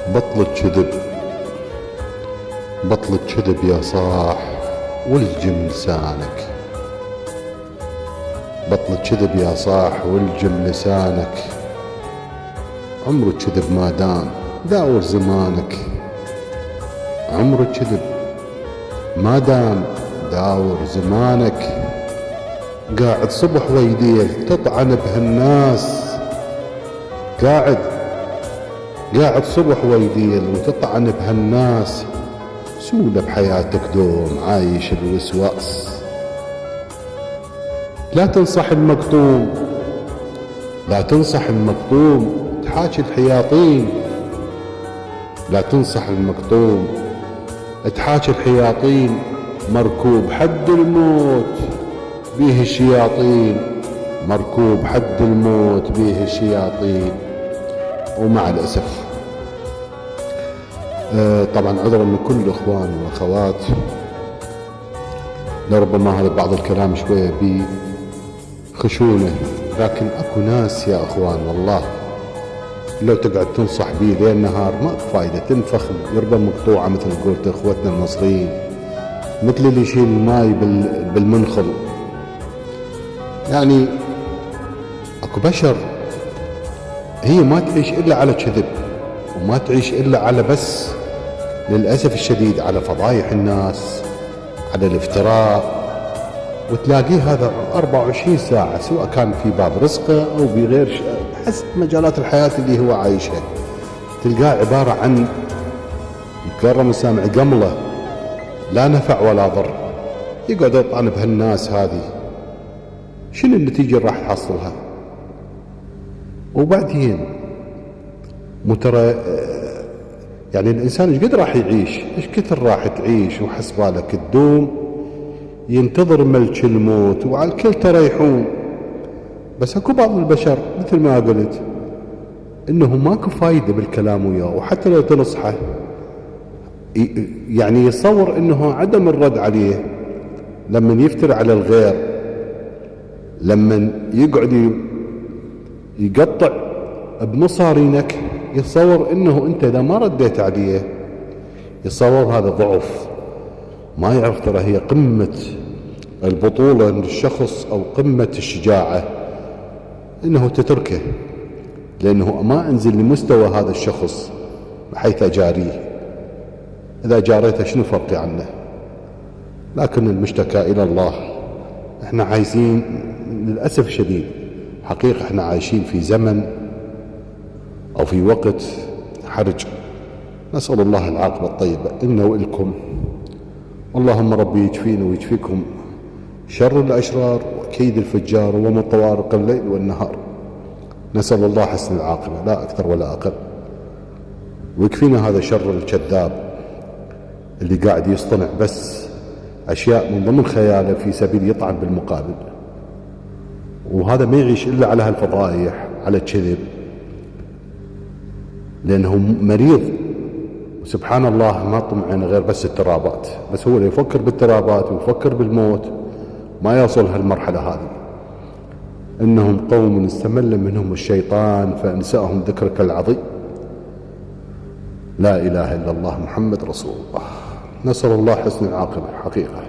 بطل الكذب، بطل الكذب يا صاح والجم لسانك. بطل الكذب يا صاح والجم لسانك. عمر الكذب ما دام داور زمانك. عمر الكذب ما دام داور زمانك. قاعد صبح ويديل تطعن بهالناس. قاعد صبح ويديل وتطعن بهالناس. سولة بحياتك دوم عايش الوسواس. لا تنصح المقطوم، لا تنصح المقطوم تحاكي الحياطين. لا تنصح المقطوم تحاكي الحياطين. مركوب حد الموت بيه الشياطين. مركوب حد الموت بيه الشياطين. ومع الأسف طبعا عذرا من كل الإخوان والأخوات، لربما هذا بعض الكلام شوية بيه خشونة، لكن اكو ناس يا اخوان والله لو تقعد تنصح بيه ليل نهار ما فايدة، تنفخ قربة مقطوعة مثل قلت اخوتنا المصريين، مثل اللي يشيل الماي بالمنخل. يعني اكو بشر هي ما تعيش الا على كذب، وما تعيش الا على بس للأسف الشديد على فضايح الناس، على الافتراء. وتلاقيه هذا 24 ساعة سواء كان في باب رزقه أو بغير حسب مجالات الحياة اللي هو عايشها، تلقاه عبارة عن مكرم السامع قملة لا نفع ولا ضر. يقعد يطعن بهالناس هذه، شنو النتيجة اللي راح تحصلها؟ وبعدين مترى يعني الإنسان ايش قد راح يعيش؟ ايش كثر راح تعيش وحسبالك تدوم ينتظر ملك الموت وعلى الكل تريحون. بس اكو بعض البشر مثل ما قلت انه ماكو فايدة بالكلام وياه، وحتى لو تنصحه يعني يتصور انه عدم الرد عليه لما يفتر على الغير، لما يقعد يقطع بمصارينك، يتصور انه انت اذا ما رديت عليه يتصور هذا ضعف. ما يعرف ترى هي قمة البطولة للشخص أو قمة الشجاعة إنه تتركه، لأنه ما أنزل لمستوى هذا الشخص بحيث أجاريه. إذا جاريته شنو فرقي عنه؟ لكن المشتكى إلى الله. إحنا عايزين للأسف الشديد حقيقة إحنا عايشين في زمن أو في وقت حرج. نسأل الله العاقبة الطيبة إلنا وإلكم. اللهم ربي يجفينا ويجفيكم شر الأشرار وكيد الفجار ومن طوارق الليل والنهار. نسأل الله حسن العاقبة لا أكثر ولا أقل، ويكفينا هذا شر الكذاب اللي قاعد يصطنع بس أشياء من ضمن خياله في سبيل يطعن بالمقابل، وهذا ما يعيش إلا على هالفضائح، على الكذب، لأنه مريض. وسبحان الله ما طمعنا غير بس الترابات، بس هو اللي يفكر بالترابات ويفكر بالموت ما يوصل هالمرحلة هذه. إنهم قوم استمل منهم الشيطان فأنساهم ذكرك العظيم. لا إله إلا الله محمد رسول الله. نسأل الله حسن العاقبة حقيقة.